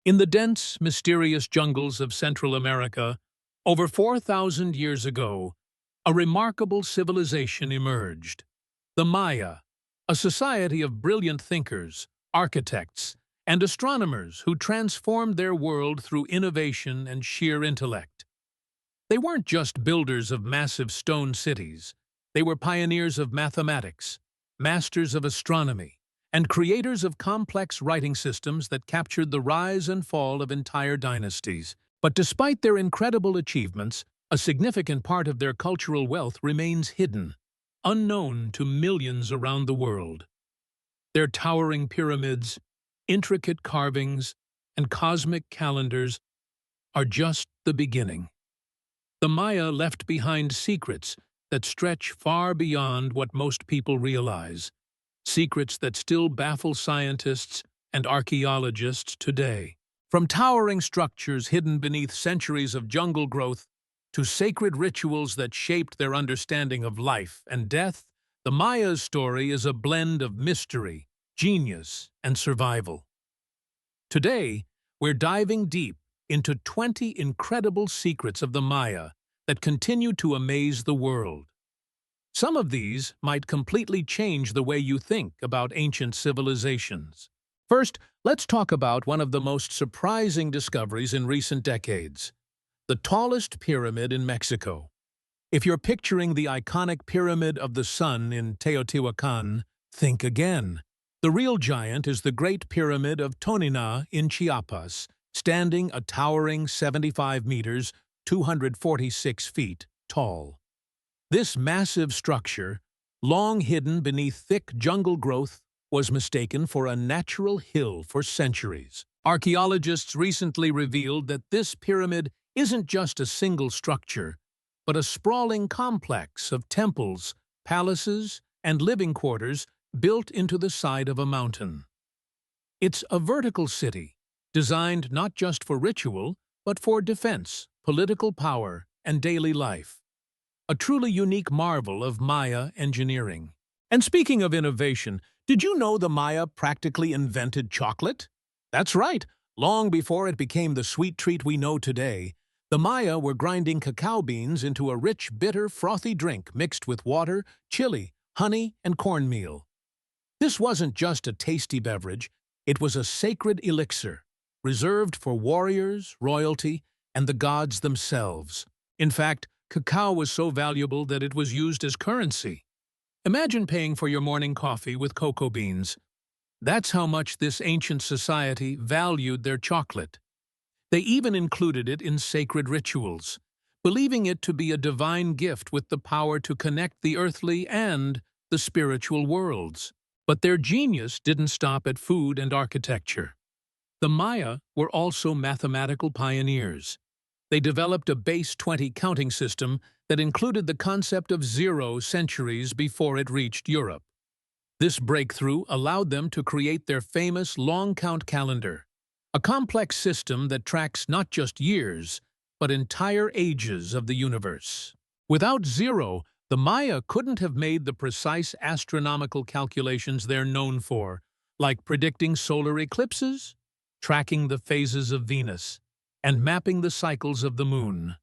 In the dense, mysterious jungles of Central America, over 4,000 years ago, a remarkable civilization emerged. The Maya, a society of brilliant thinkers, architects, and astronomers who transformed their world through innovation and sheer intellect. They weren't just builders of massive stone cities. They were pioneers of mathematics, masters of astronomy, and creators of complex writing systems that captured the rise and fall of entire dynasties. But despite their incredible achievements, a significant part of their cultural wealth remains hidden, unknown to millions around the world. Their towering pyramids, intricate carvings, and cosmic calendars are just the beginning. The Maya left behind secrets that stretch far beyond what most people realize, secrets that still baffle scientists and archaeologists today. From towering structures hidden beneath centuries of jungle growth to sacred rituals that shaped their understanding of life and death, the Maya's story is a blend of mystery, genius, and survival. Today, we're diving deep into 20 incredible secrets of the Maya that continue to amaze the world. Some of these might completely change the way you think about ancient civilizations. First, let's talk about one of the most surprising discoveries in recent decades: the tallest pyramid in Mexico. If you're picturing the iconic Pyramid of the Sun in Teotihuacan, think again. The real giant is the Great Pyramid of Tonina in Chiapas, standing a towering 75 meters, 246 feet tall. This massive structure, long hidden beneath thick jungle growth, was mistaken for a natural hill for centuries. Archaeologists recently revealed that this pyramid isn't just a single structure, but a sprawling complex of temples, palaces, and living quarters built into the side of a mountain. It's a vertical city, designed not just for ritual, but for defense, political power, and daily life. A truly unique marvel of Maya engineering. And speaking of innovation, did you know the Maya practically invented chocolate? That's right. Long before it became the sweet treat we know today, the Maya were grinding cacao beans into a rich, bitter, frothy drink mixed with water, chili, honey, and cornmeal. This wasn't just a tasty beverage, it was a sacred elixir, reserved for warriors, royalty, and the gods themselves. In fact, cacao was so valuable that it was used as currency. Imagine paying for your morning coffee with cocoa beans. That's how much this ancient society valued their chocolate. They even included it in sacred rituals, believing it to be a divine gift with the power to connect the earthly and the spiritual worlds. But their genius didn't stop at food and architecture. The Maya were also mathematical pioneers. They developed a base 20 counting system that included the concept of zero centuries before it reached Europe. This breakthrough allowed them to create their famous long-count calendar, a complex system that tracks not just years, but entire ages of the universe. Without zero, the Maya couldn't have made the precise astronomical calculations they're known for, like predicting solar eclipses, tracking the phases of Venus, and mapping the cycles of the moon.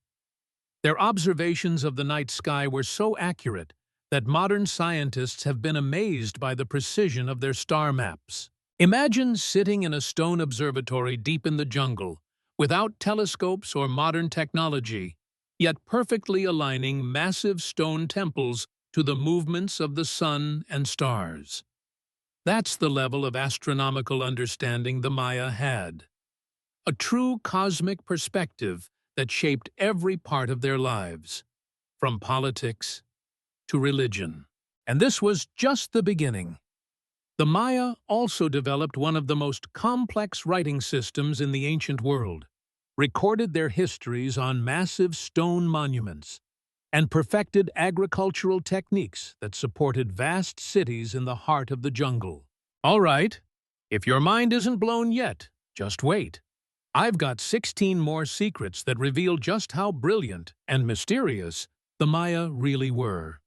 Their observations of the night sky were so accurate that modern scientists have been amazed by the precision of their star maps. Imagine sitting in a stone observatory deep in the jungle, without telescopes or modern technology, yet perfectly aligning massive stone temples to the movements of the sun and stars. That's the level of astronomical understanding the Maya had. A true cosmic perspective that shaped every part of their lives, from politics to religion. And this was just the beginning. The Maya also developed one of the most complex writing systems in the ancient world, recorded their histories on massive stone monuments, and perfected agricultural techniques that supported vast cities in the heart of the jungle. All right, if your mind isn't blown yet, just wait. I've got 16 more secrets that reveal just how brilliant and mysterious the Maya really were.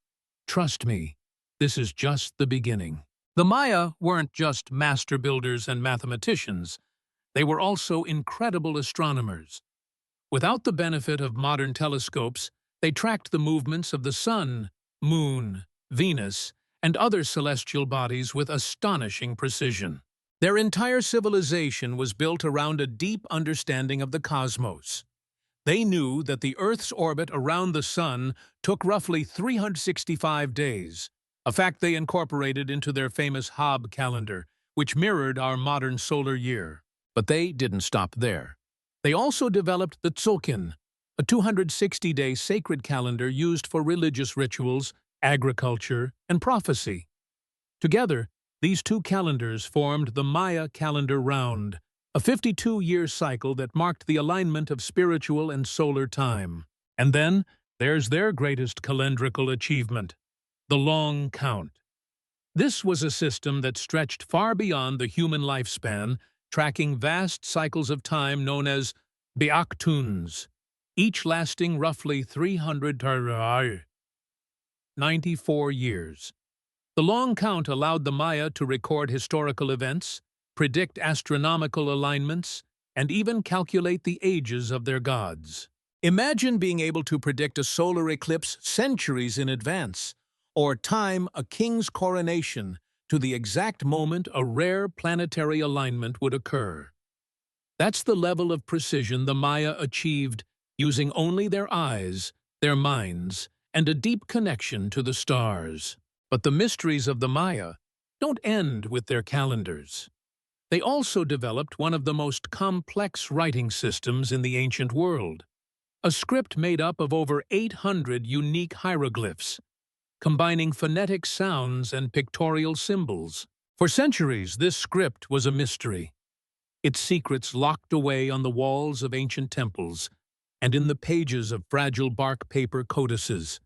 Trust me, this is just the beginning. The Maya weren't just master builders and mathematicians. They were also incredible astronomers. Without the benefit of modern telescopes, they tracked the movements of the Sun, Moon, Venus, and other celestial bodies with astonishing precision. Their entire civilization was built around a deep understanding of the cosmos. They knew that the Earth's orbit around the Sun took roughly 365 days, a fact they incorporated into their famous Hab calendar, which mirrored our modern solar year. But they didn't stop there. They also developed the Tzolk'in, a 260-day sacred calendar used for religious rituals, agriculture, and prophecy. Together, these two calendars formed the Maya calendar round, a 52-year cycle that marked the alignment of spiritual and solar time. And then, there's their greatest calendrical achievement, the long count. This was a system that stretched far beyond the human lifespan, tracking vast cycles of time known as Beaktuns, each lasting roughly 394 years. The long count allowed the Maya to record historical events, predict astronomical alignments, and even calculate the ages of their gods. Imagine being able to predict a solar eclipse centuries in advance, or time a king's coronation to the exact moment a rare planetary alignment would occur. That's the level of precision the Maya achieved using only their eyes, their minds, and a deep connection to the stars. But the mysteries of the Maya don't end with their calendars. They also developed one of the most complex writing systems in the ancient world, a script made up of over 800 unique hieroglyphs, combining phonetic sounds and pictorial symbols. For centuries, this script was a mystery, its secrets locked away on the walls of ancient temples and in the pages of fragile bark paper codices.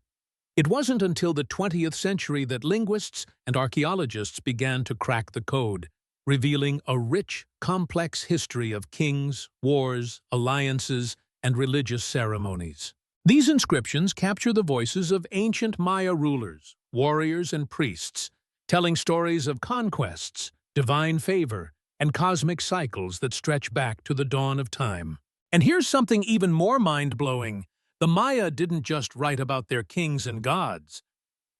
It wasn't until the 20th century that linguists and archaeologists began to crack the code, revealing a rich, complex history of kings, wars, alliances, and religious ceremonies. These inscriptions capture the voices of ancient Maya rulers, warriors, and priests, telling stories of conquests, divine favor, and cosmic cycles that stretch back to the dawn of time. And here's something even more mind-blowing. The Maya didn't just write about their kings and gods.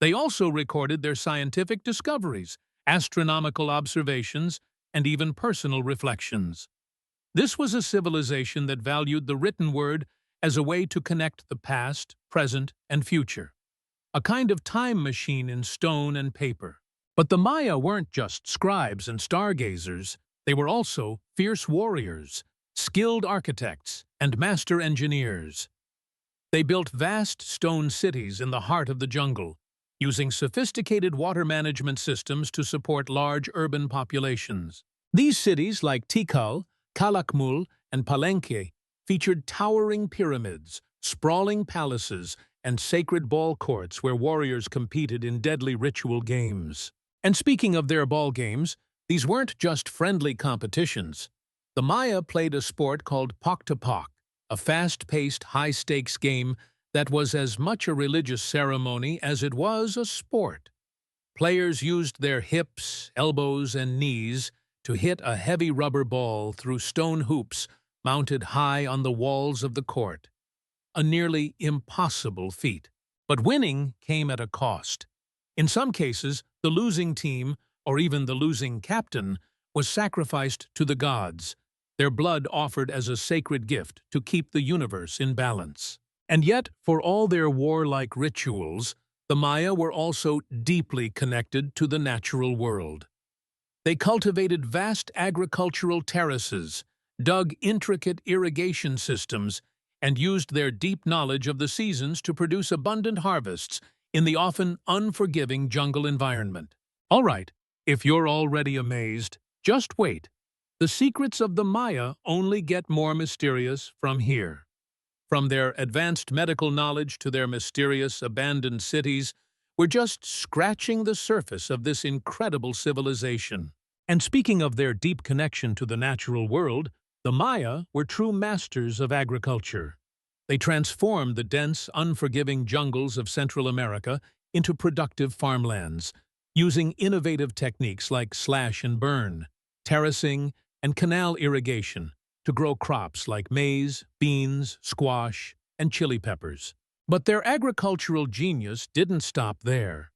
They also recorded their scientific discoveries, astronomical observations, and even personal reflections. This was a civilization that valued the written word as a way to connect the past, present, and future, a kind of time machine in stone and paper. But the Maya weren't just scribes and stargazers. They were also fierce warriors, skilled architects, and master engineers. They built vast stone cities in the heart of the jungle, using sophisticated water management systems to support large urban populations. These cities, like Tikal, Calakmul, and Palenque, featured towering pyramids, sprawling palaces, and sacred ball courts where warriors competed in deadly ritual games. And speaking of their ball games, these weren't just friendly competitions. The Maya played a sport called Pok-to-Pok, a fast-paced, high-stakes game that was as much a religious ceremony as it was a sport. Players used their hips, elbows, and knees to hit a heavy rubber ball through stone hoops mounted high on the walls of the court, a nearly impossible feat. But winning came at a cost. In some cases, the losing team, or even the losing captain, was sacrificed to the gods, their blood offered as a sacred gift to keep the universe in balance. And yet, for all their warlike rituals, the Maya were also deeply connected to the natural world. They cultivated vast agricultural terraces, dug intricate irrigation systems, and used their deep knowledge of the seasons to produce abundant harvests in the often unforgiving jungle environment. All right, if you're already amazed, just wait. The secrets of the Maya only get more mysterious from here. From their advanced medical knowledge to their mysterious abandoned cities, we're just scratching the surface of this incredible civilization. And speaking of their deep connection to the natural world, the Maya were true masters of agriculture. They transformed the dense, unforgiving jungles of Central America into productive farmlands, using innovative techniques like slash and burn, terracing, and canal irrigation to grow crops like maize, beans, squash, and chili peppers. But their agricultural genius didn't stop there.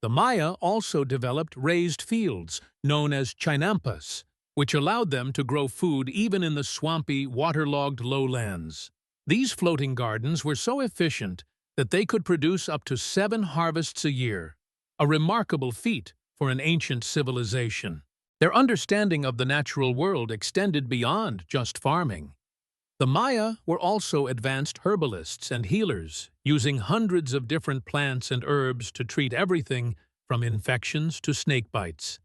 The Maya also developed raised fields, known as chinampas, which allowed them to grow food even in the swampy, waterlogged lowlands. These floating gardens were so efficient that they could produce up to 7 harvests a year, a remarkable feat for an ancient civilization. Their understanding of the natural world extended beyond just farming. The Maya were also advanced herbalists and healers, using hundreds of different plants and herbs to treat everything from infections to snake bites.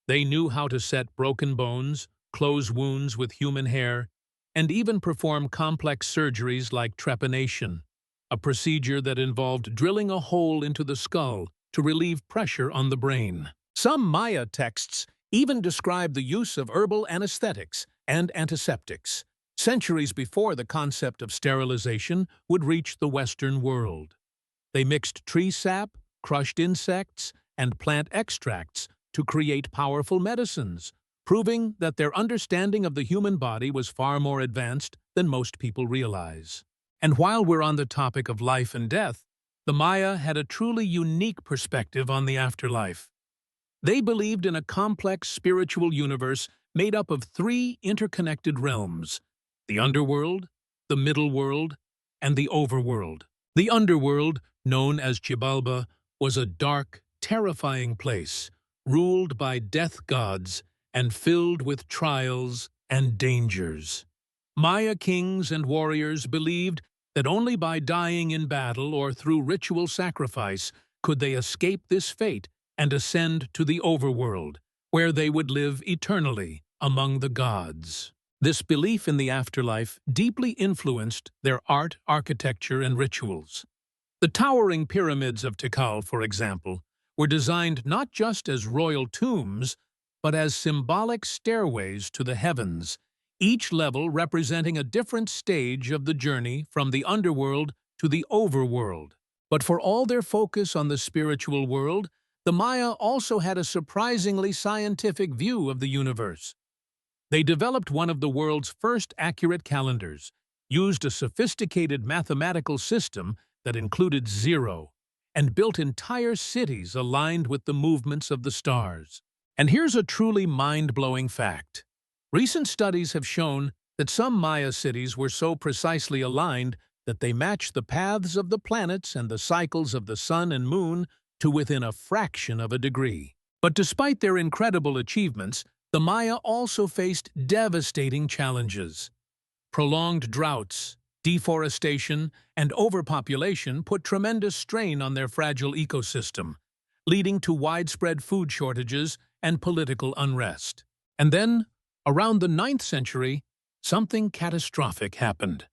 They knew how to set broken bones, close wounds with human hair, and even perform complex surgeries like trepanation, a procedure that involved drilling a hole into the skull to relieve pressure on the brain. Some Maya texts even describe the use of herbal anesthetics and antiseptics, centuries before the concept of sterilization would reach the Western world. They mixed tree sap, crushed insects, and plant extracts to create powerful medicines, proving that their understanding of the human body was far more advanced than most people realize. And while we're on the topic of life and death, the Maya had a truly unique perspective on the afterlife. They believed in a complex spiritual universe made up of 3 interconnected realms: the underworld, the middle world, and the overworld. The underworld, known as Xibalba, was a dark, terrifying place, ruled by death gods and filled with trials and dangers. Maya kings and warriors believed that only by dying in battle or through ritual sacrifice could they escape this fate and ascend to the overworld, where they would live eternally among the gods. This belief in the afterlife deeply influenced their art, architecture, and rituals. The towering pyramids of Tikal, for example, were designed not just as royal tombs, but as symbolic stairways to the heavens, each level representing a different stage of the journey from the underworld to the overworld. But for all their focus on the spiritual world, the Maya also had a surprisingly scientific view of the universe. They developed one of the world's first accurate calendars, used a sophisticated mathematical system that included zero, and built entire cities aligned with the movements of the stars. And here's a truly mind-blowing fact. Recent studies have shown that some Maya cities were so precisely aligned that they matched the paths of the planets and the cycles of the sun and moon to within a fraction of a degree. But despite their incredible achievements, the Maya also faced devastating challenges. Prolonged droughts, deforestation, and overpopulation put tremendous strain on their fragile ecosystem, leading to widespread food shortages and political unrest. And then, around the 9th century, something catastrophic happened.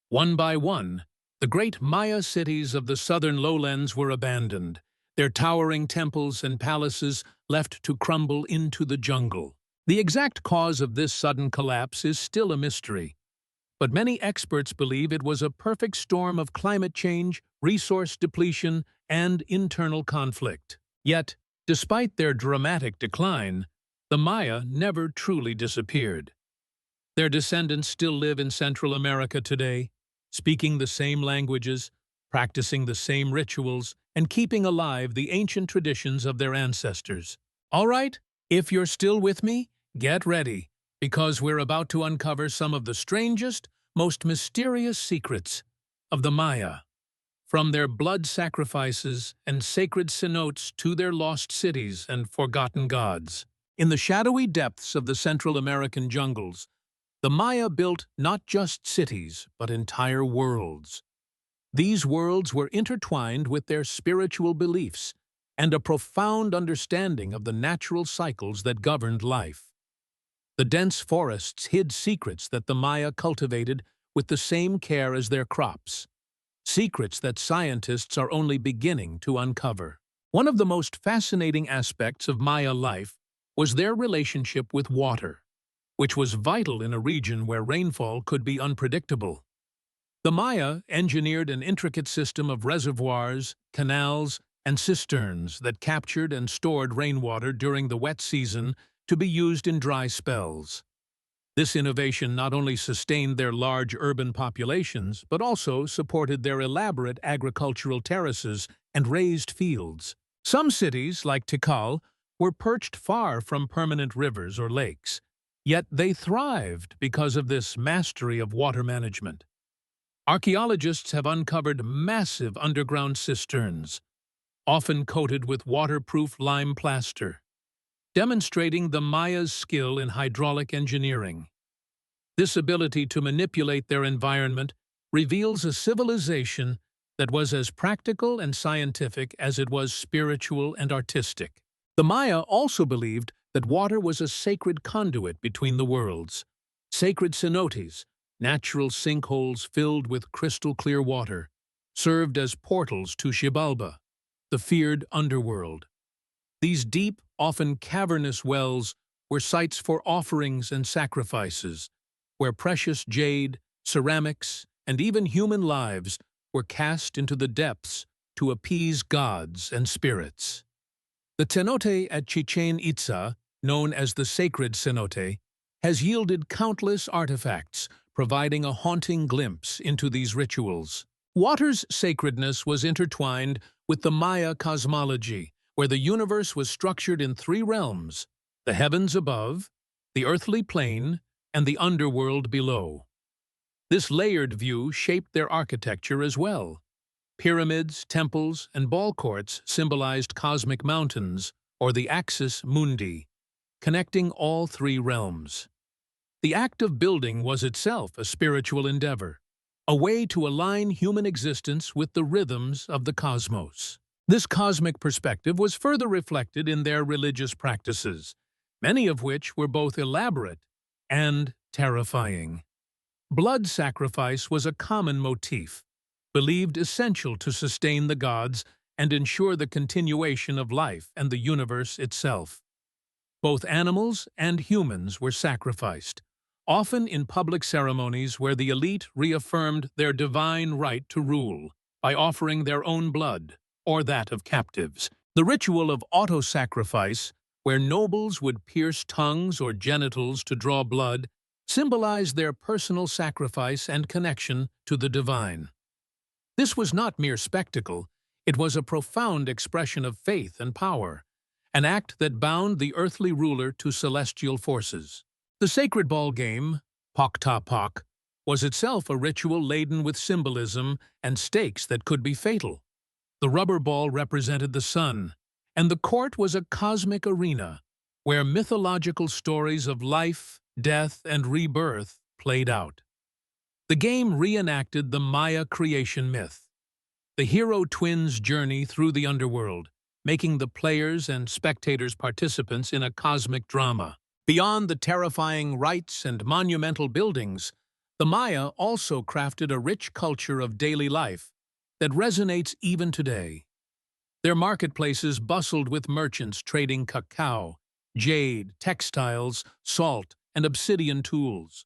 One by one, the great Maya cities of the southern lowlands were abandoned, their towering temples and palaces left to crumble into the jungle. The exact cause of this sudden collapse is still a mystery, but many experts believe it was a perfect storm of climate change, resource depletion, and internal conflict. Yet, despite their dramatic decline, the Maya never truly disappeared. Their descendants still live in Central America today, speaking the same languages, practicing the same rituals, and keeping alive the ancient traditions of their ancestors. All right, if you're still with me, get ready, because we're about to uncover some of the strangest, most mysterious secrets of the Maya. From their blood sacrifices and sacred cenotes to their lost cities and forgotten gods. In the shadowy depths of the Central American jungles, the Maya built not just cities, but entire worlds. These worlds were intertwined with their spiritual beliefs and a profound understanding of the natural cycles that governed life. The dense forests hid secrets that the Maya cultivated with the same care as their crops, secrets that scientists are only beginning to uncover. One of the most fascinating aspects of Maya life was their relationship with water, which was vital in a region where rainfall could be unpredictable. The Maya engineered an intricate system of reservoirs, canals, and cisterns that captured and stored rainwater during the wet season to be used in dry spells. This innovation not only sustained their large urban populations, but also supported their elaborate agricultural terraces and raised fields. Some cities, like Tikal, were perched far from permanent rivers or lakes, yet they thrived because of this mastery of water management. Archaeologists have uncovered massive underground cisterns, often coated with waterproof lime plaster, demonstrating the Mayas' skill in hydraulic engineering. This ability to manipulate their environment reveals a civilization that was as practical and scientific as it was spiritual and artistic. The Maya also believed that water was a sacred conduit between the worlds. Sacred cenotes, natural sinkholes filled with crystal-clear water, served as portals to Xibalba, the feared underworld. These deep, often cavernous wells were sites for offerings and sacrifices, where precious jade, ceramics, and even human lives were cast into the depths to appease gods and spirits. The cenote at Chichen Itza, known as the Sacred Cenote, has yielded countless artifacts, providing a haunting glimpse into these rituals. Water's sacredness was intertwined with the Maya cosmology, where the universe was structured in three realms: the heavens above, the earthly plane, and the underworld below. This layered view shaped their architecture as well. Pyramids, temples, and ball courts symbolized cosmic mountains, or the axis mundi, connecting all three realms. The act of building was itself a spiritual endeavor, a way to align human existence with the rhythms of the cosmos. This cosmic perspective was further reflected in their religious practices, many of which were both elaborate and terrifying. Blood sacrifice was a common motif, believed essential to sustain the gods and ensure the continuation of life and the universe itself. Both animals and humans were sacrificed, often in public ceremonies where the elite reaffirmed their divine right to rule by offering their own blood or that of captives. The ritual of auto-sacrifice, where nobles would pierce tongues or genitals to draw blood, symbolized their personal sacrifice and connection to the divine. This was not mere spectacle, it was a profound expression of faith and power, an act that bound the earthly ruler to celestial forces. The sacred ball game, Pak Ta Pak, was itself a ritual laden with symbolism and stakes that could be fatal. The rubber ball represented the sun, and the court was a cosmic arena where mythological stories of life, death, and rebirth played out. The game reenacted the Maya creation myth, the hero twins' journey through the underworld, making the players and spectators participants in a cosmic drama. Beyond the terrifying rites and monumental buildings, the Maya also crafted a rich culture of daily life that resonates even today. Their marketplaces bustled with merchants trading cacao, jade, textiles, salt, and obsidian tools.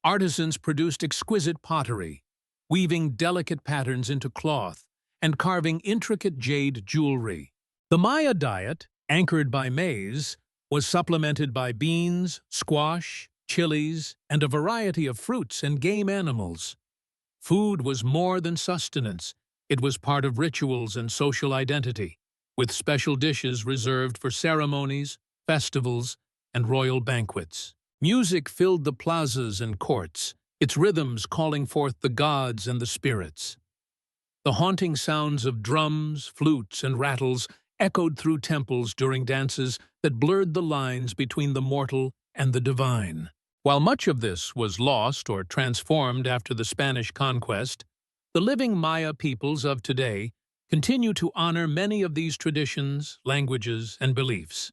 Artisans produced exquisite pottery, weaving delicate patterns into cloth and carving intricate jade jewelry. The Maya diet, anchored by maize, was supplemented by beans, squash, chilies, and a variety of fruits and game animals. Food was more than sustenance. It was part of rituals and social identity, with special dishes reserved for ceremonies, festivals, and royal banquets. Music filled the plazas and courts, its rhythms calling forth the gods and the spirits. The haunting sounds of drums, flutes, and rattles echoed through temples during dances that blurred the lines between the mortal and the divine. While much of this was lost or transformed after the Spanish conquest, the living Maya peoples of today continue to honor many of these traditions, languages, and beliefs.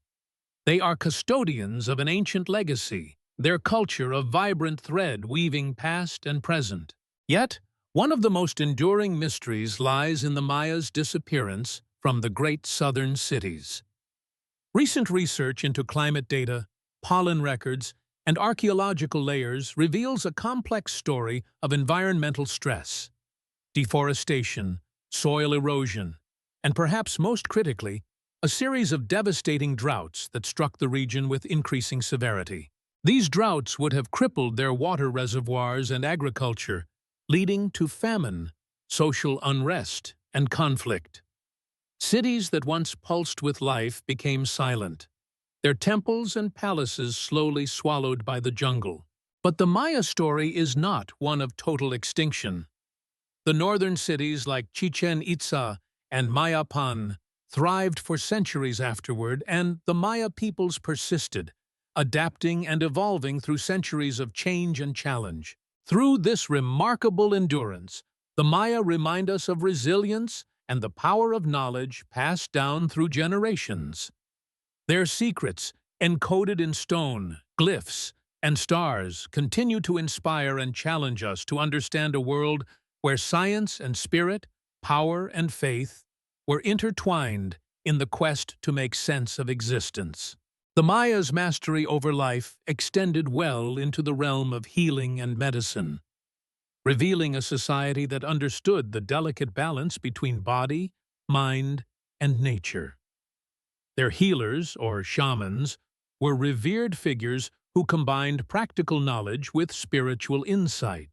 They are custodians of an ancient legacy, their culture a vibrant thread weaving past and present. Yet, one of the most enduring mysteries lies in the Mayas' disappearance from the great southern cities. Recent research into climate data, pollen records, and archaeological layers reveals a complex story of environmental stress, deforestation, soil erosion, and perhaps most critically, a series of devastating droughts that struck the region with increasing severity. These droughts would have crippled their water reservoirs and agriculture, leading to famine, social unrest, and conflict. Cities that once pulsed with life became silent, their temples and palaces slowly swallowed by the jungle. But the Maya story is not one of total extinction. The northern cities like Chichen Itza and Mayapan thrived for centuries afterward, and the Maya peoples persisted, adapting and evolving through centuries of change and challenge. Through this remarkable endurance, the Maya remind us of resilience and the power of knowledge passed down through generations. Their secrets, encoded in stone, glyphs, and stars, continue to inspire and challenge us to understand a world where science and spirit, power and faith were intertwined in the quest to make sense of existence. The Maya's mastery over life extended well into the realm of healing and medicine, revealing a society that understood the delicate balance between body, mind, and nature. Their healers, or shamans, were revered figures who combined practical knowledge with spiritual insight.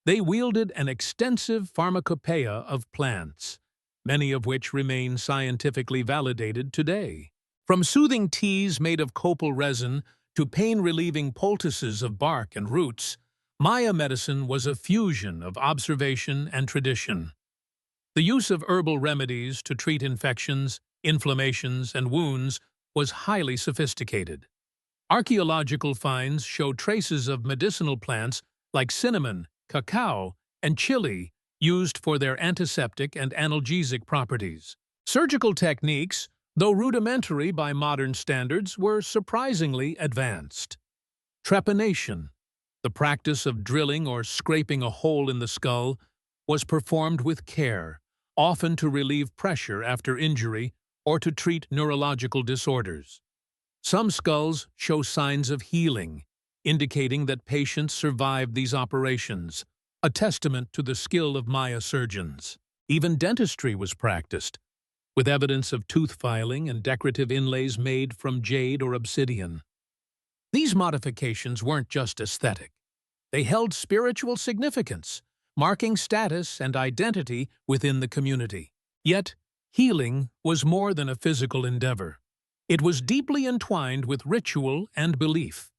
They wielded an extensive pharmacopoeia of plants, many of which remain scientifically validated today. From soothing teas made of copal resin to pain-relieving poultices of bark and roots, Maya medicine was a fusion of observation and tradition. The use of herbal remedies to treat infections, inflammations, and wounds was highly sophisticated. Archaeological finds show traces of medicinal plants like cinnamon, cacao, and chili used for their antiseptic and analgesic properties. Surgical techniques, though rudimentary by modern standards, were surprisingly advanced. Trepanation, the practice of drilling or scraping a hole in the skull, was performed with care, often to relieve pressure after injury or to treat neurological disorders. Some skulls show signs of healing, indicating that patients survived these operations, a testament to the skill of Maya surgeons. Even dentistry was practiced, with evidence of tooth filing and decorative inlays made from jade or obsidian. These modifications weren't just aesthetic. They held spiritual significance, marking status and identity within the community. Yet, healing was more than a physical endeavor. It was deeply entwined with ritual and belief.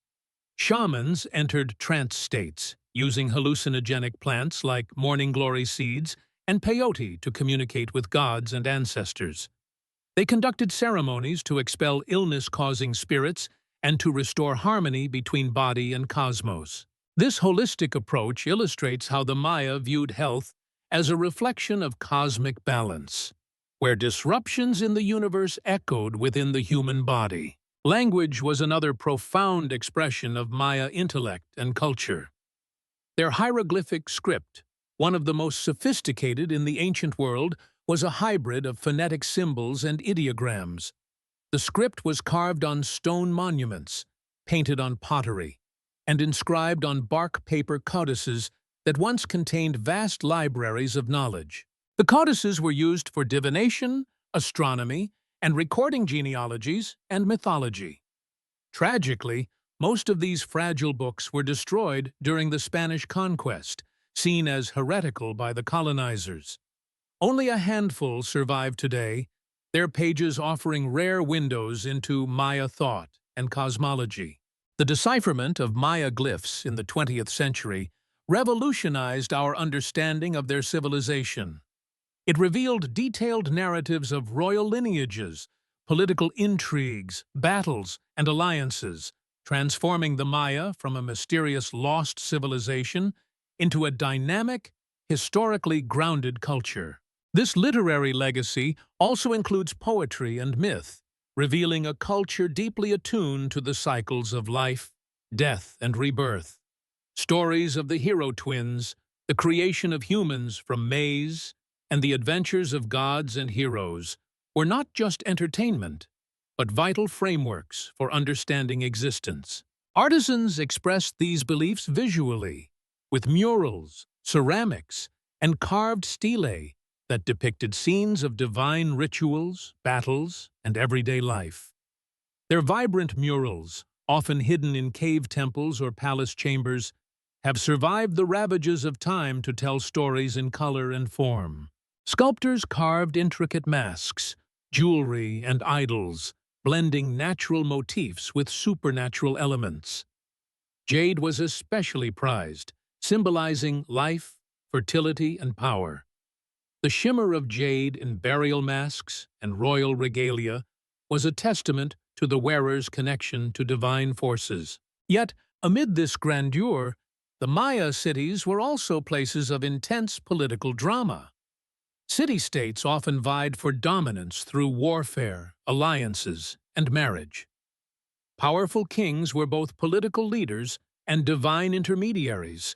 Shamans entered trance states, using hallucinogenic plants like morning glory seeds and peyote to communicate with gods and ancestors. They conducted ceremonies to expel illness-causing spirits and to restore harmony between body and cosmos. This holistic approach illustrates how the Maya viewed health as a reflection of cosmic balance, where disruptions in the universe echoed within the human body. Language was another profound expression of Maya intellect and culture. Their hieroglyphic script, one of the most sophisticated in the ancient world, was a hybrid of phonetic symbols and ideograms. The script was carved on stone monuments, painted on pottery, and inscribed on bark paper codices that once contained vast libraries of knowledge. The codices were used for divination, astronomy, and recording genealogies and mythology. Tragically, most of these fragile books were destroyed during the Spanish conquest, seen as heretical by the colonizers. Only a handful survive today, their pages offering rare windows into Maya thought and cosmology. The decipherment of Maya glyphs in the 20th century revolutionized our understanding of their civilization. It revealed detailed narratives of royal lineages, political intrigues, battles, and alliances, transforming the Maya from a mysterious lost civilization into a dynamic, historically grounded culture. This literary legacy also includes poetry and myth, revealing a culture deeply attuned to the cycles of life, death, and rebirth. Stories of the hero twins, the creation of humans from maize, and the adventures of gods and heroes were not just entertainment, but vital frameworks for understanding existence. Artisans expressed these beliefs visually, with murals, ceramics, and carved stelae that depicted scenes of divine rituals, battles, and everyday life. Their vibrant murals, often hidden in cave temples or palace chambers, have survived the ravages of time to tell stories in color and form. Sculptors carved intricate masks, jewelry, and idols, blending natural motifs with supernatural elements. Jade was especially prized, symbolizing life, fertility, and power. The shimmer of jade in burial masks and royal regalia was a testament to the wearer's connection to divine forces. Yet, amid this grandeur, the Maya cities were also places of intense political drama. City-states often vied for dominance through warfare, alliances, and marriage. Powerful kings were both political leaders and divine intermediaries,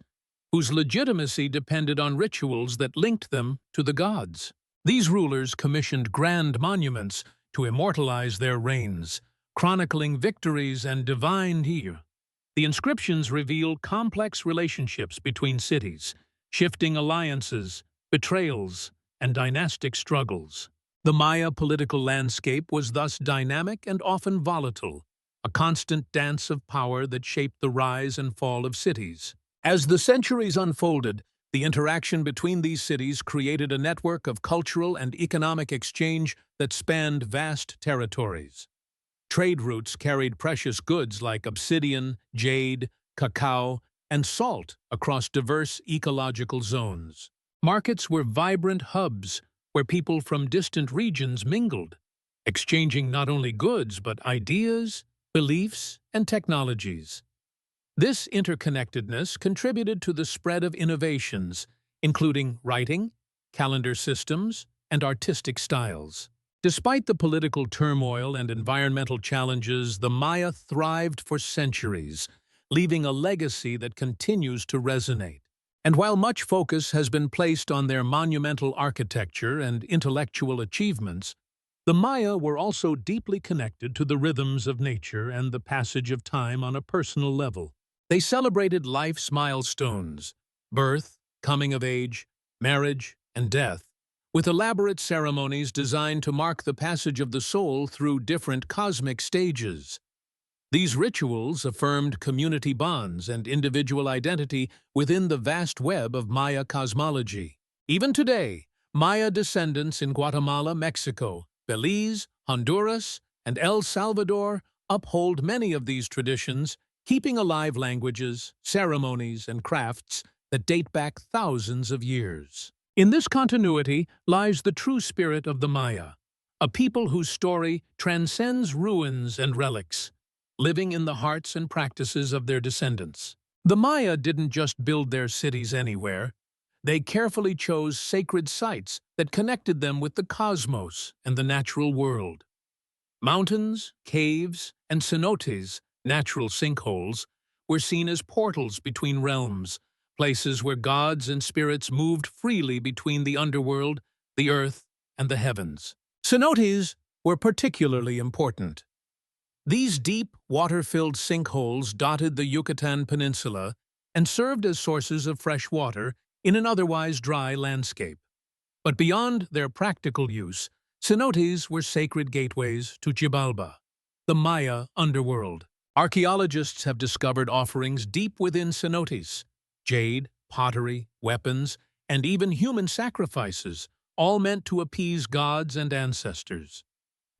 whose legitimacy depended on rituals that linked them to the gods. These rulers commissioned grand monuments to immortalize their reigns, chronicling victories and divine deeds. The inscriptions reveal complex relationships between cities, shifting alliances, betrayals, and dynastic struggles. The Maya political landscape was thus dynamic and often volatile, a constant dance of power that shaped the rise and fall of cities. As the centuries unfolded, the interaction between these cities created a network of cultural and economic exchange that spanned vast territories. Trade routes carried precious goods like obsidian, jade, cacao, and salt across diverse ecological zones. Markets were vibrant hubs where people from distant regions mingled, exchanging not only goods but ideas, beliefs, and technologies. This interconnectedness contributed to the spread of innovations, including writing, calendar systems, and artistic styles. Despite the political turmoil and environmental challenges, the Maya thrived for centuries, leaving a legacy that continues to resonate. And while much focus has been placed on their monumental architecture and intellectual achievements, the Maya were also deeply connected to the rhythms of nature and the passage of time on a personal level. They celebrated life's milestones, birth, coming of age, marriage, and death, with elaborate ceremonies designed to mark the passage of the soul through different cosmic stages. These rituals affirmed community bonds and individual identity within the vast web of Maya cosmology. Even today, Maya descendants in Guatemala, Mexico, Belize, Honduras, and El Salvador uphold many of these traditions, keeping alive languages, ceremonies, and crafts that date back thousands of years. In this continuity lies the true spirit of the Maya, a people whose story transcends ruins and relics, living in the hearts and practices of their descendants. The Maya didn't just build their cities anywhere. They carefully chose sacred sites that connected them with the cosmos and the natural world. Mountains, caves, and cenotes, natural sinkholes, were seen as portals between realms, places where gods and spirits moved freely between the underworld, the earth, and the heavens. Cenotes were particularly important. These deep, water-filled sinkholes dotted the Yucatan Peninsula and served as sources of fresh water in an otherwise dry landscape. But beyond their practical use, cenotes were sacred gateways to Xibalba, the Maya underworld. Archaeologists have discovered offerings deep within cenotes: jade, pottery, weapons, and even human sacrifices, all meant to appease gods and ancestors.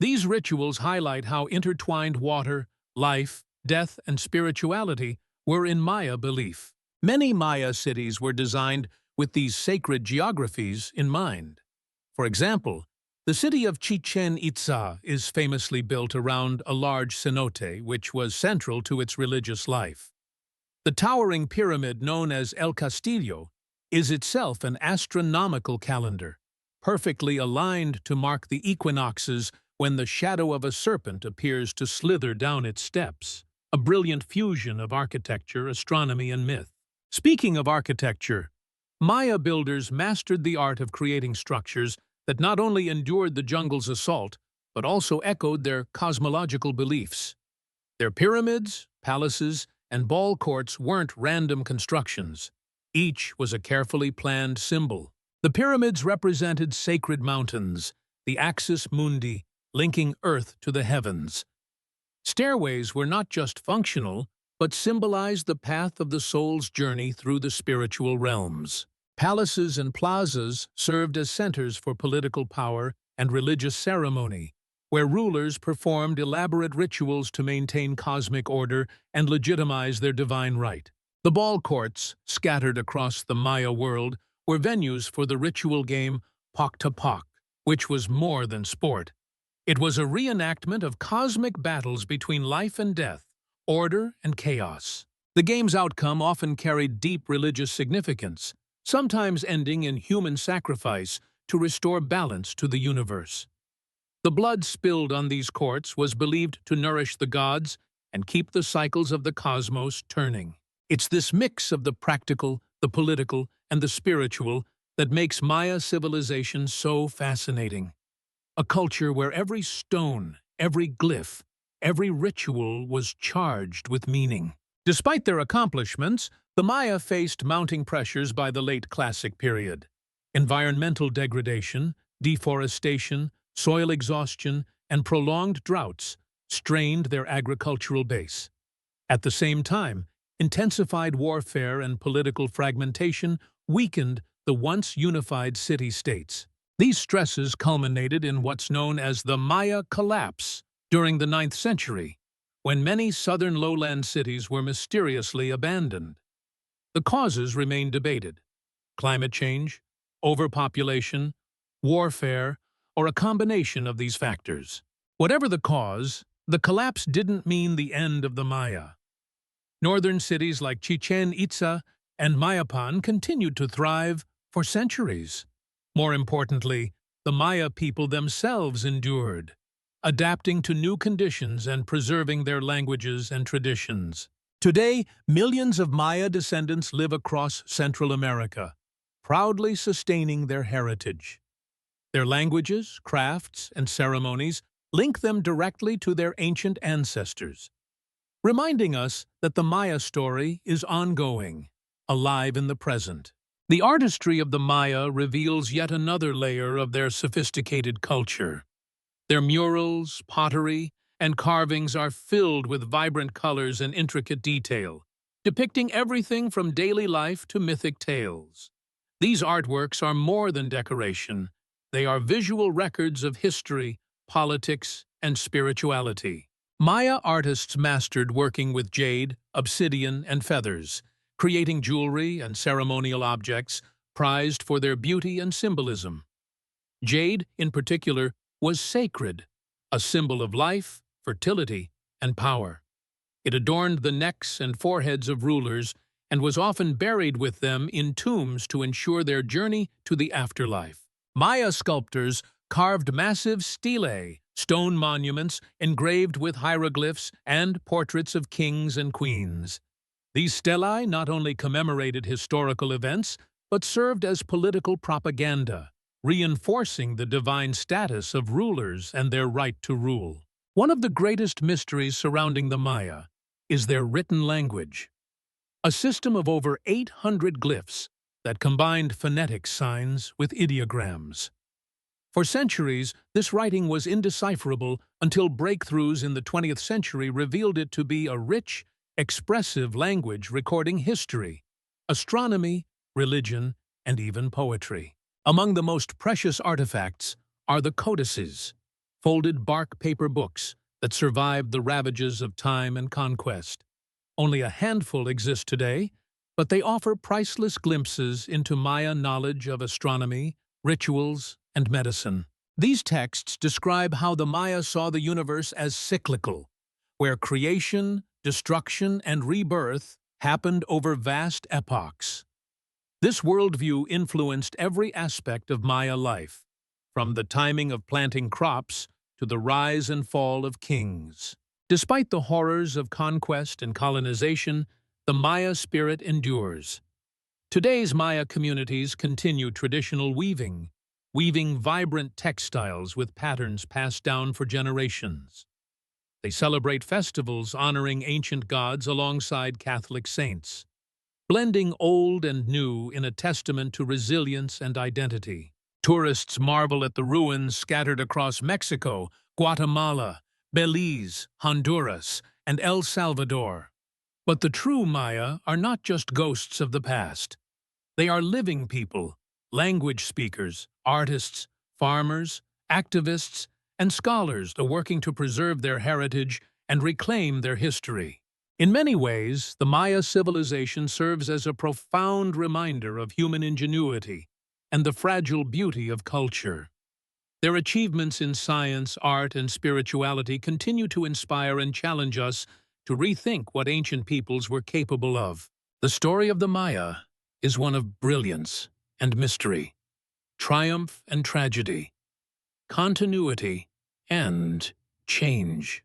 These rituals highlight how intertwined water, life, death, and spirituality were in Maya belief. Many Maya cities were designed with these sacred geographies in mind. For example, the city of Chichen Itza is famously built around a large cenote, which was central to its religious life. The towering pyramid known as El Castillo is itself an astronomical calendar, perfectly aligned to mark the equinoxes when the shadow of a serpent appears to slither down its steps, a brilliant fusion of architecture, astronomy, and myth. Speaking of architecture, Maya builders mastered the art of creating structures that not only endured the jungle's assault, but also echoed their cosmological beliefs. Their pyramids, palaces, and ball courts weren't random constructions. Each was a carefully planned symbol. The pyramids represented sacred mountains, the axis mundi, linking Earth to the heavens. Stairways were not just functional, but symbolized the path of the soul's journey through the spiritual realms. Palaces and plazas served as centers for political power and religious ceremony, where rulers performed elaborate rituals to maintain cosmic order and legitimize their divine right. The ball courts, scattered across the Maya world, were venues for the ritual game Pok-ta-Pok, which was more than sport. It was a reenactment of cosmic battles between life and death, order and chaos. The game's outcome often carried deep religious significance, sometimes ending in human sacrifice to restore balance to the universe. The blood spilled on these courts was believed to nourish the gods and keep the cycles of the cosmos turning. It's this mix of the practical, the political, and the spiritual that makes Maya civilization so fascinating. A culture where every stone, every glyph, every ritual was charged with meaning. Despite their accomplishments, the Maya faced mounting pressures by the late Classic period. Environmental degradation, deforestation, soil exhaustion, and prolonged droughts strained their agricultural base. At the same time, intensified warfare and political fragmentation weakened the once unified city-states. These stresses culminated in what's known as the Maya collapse during the 9th century, when many southern lowland cities were mysteriously abandoned. The causes remain debated: climate change, overpopulation, warfare, or a combination of these factors. Whatever the cause, the collapse didn't mean the end of the Maya. Northern cities like Chichen Itza and Mayapan continued to thrive for centuries. More importantly, the Maya people themselves endured, adapting to new conditions and preserving their languages and traditions. Today, millions of Maya descendants live across Central America, proudly sustaining their heritage. Their languages, crafts, and ceremonies link them directly to their ancient ancestors, reminding us that the Maya story is ongoing, alive in the present. The artistry of the Maya reveals yet another layer of their sophisticated culture. Their murals, pottery, and carvings are filled with vibrant colors and intricate detail, depicting everything from daily life to mythic tales. These artworks are more than decoration. They are visual records of history, politics, and spirituality. Maya artists mastered working with jade, obsidian, and feathers, creating jewelry and ceremonial objects prized for their beauty and symbolism. Jade, in particular, was sacred, a symbol of life, fertility, and power. It adorned the necks and foreheads of rulers and was often buried with them in tombs to ensure their journey to the afterlife. Maya sculptors carved massive stelae, stone monuments engraved with hieroglyphs and portraits of kings and queens. These stelae not only commemorated historical events, but served as political propaganda, reinforcing the divine status of rulers and their right to rule. One of the greatest mysteries surrounding the Maya is their written language, a system of over 800 glyphs that combined phonetic signs with ideograms. For centuries, this writing was indecipherable until breakthroughs in the 20th century revealed it to be a rich, expressive language recording history, astronomy, religion, and even poetry. Among the most precious artifacts are the codices, folded bark paper books that survived the ravages of time and conquest. Only a handful exist today, but they offer priceless glimpses into Maya knowledge of astronomy, rituals, and medicine. These texts describe how the Maya saw the universe as cyclical, where creation, destruction, and rebirth happened over vast epochs. This worldview influenced every aspect of Maya life, from the timing of planting crops to the rise and fall of kings. Despite the horrors of conquest and colonization, the Maya spirit endures. Today's Maya communities continue traditional weaving vibrant textiles with patterns passed down for generations. They celebrate festivals honoring ancient gods alongside Catholic saints, blending old and new in a testament to resilience and identity. Tourists marvel at the ruins scattered across Mexico, Guatemala, Belize, Honduras, and El Salvador. But the true Maya are not just ghosts of the past. They are living people, language speakers, artists, farmers, activists, and scholars working to preserve their heritage and reclaim their history. In many ways, the Maya civilization serves as a profound reminder of human ingenuity and the fragile beauty of culture. Their achievements in science, art, and spirituality continue to inspire and challenge us to rethink what ancient peoples were capable of. The story of the Maya is one of brilliance and mystery, triumph and tragedy, continuity and change.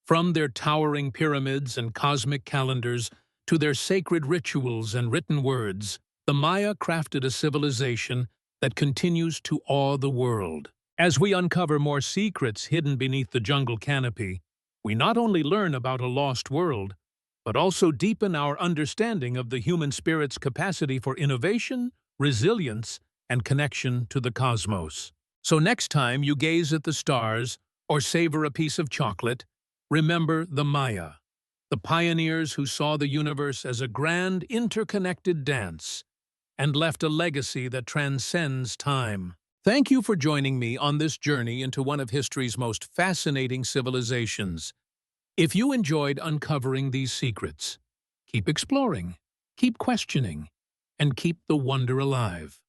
From their towering pyramids and cosmic calendars to their sacred rituals and written words, the Maya crafted a civilization that continues to awe the world. As we uncover more secrets hidden beneath the jungle canopy, we not only learn about a lost world, but also deepen our understanding of the human spirit's capacity for innovation, resilience, and connection to the cosmos. So next time you gaze at the stars or savor a piece of chocolate, remember the Maya, the pioneers who saw the universe as a grand, interconnected dance and left a legacy that transcends time. Thank you for joining me on this journey into one of history's most fascinating civilizations. If you enjoyed uncovering these secrets, keep exploring, keep questioning, and keep the wonder alive.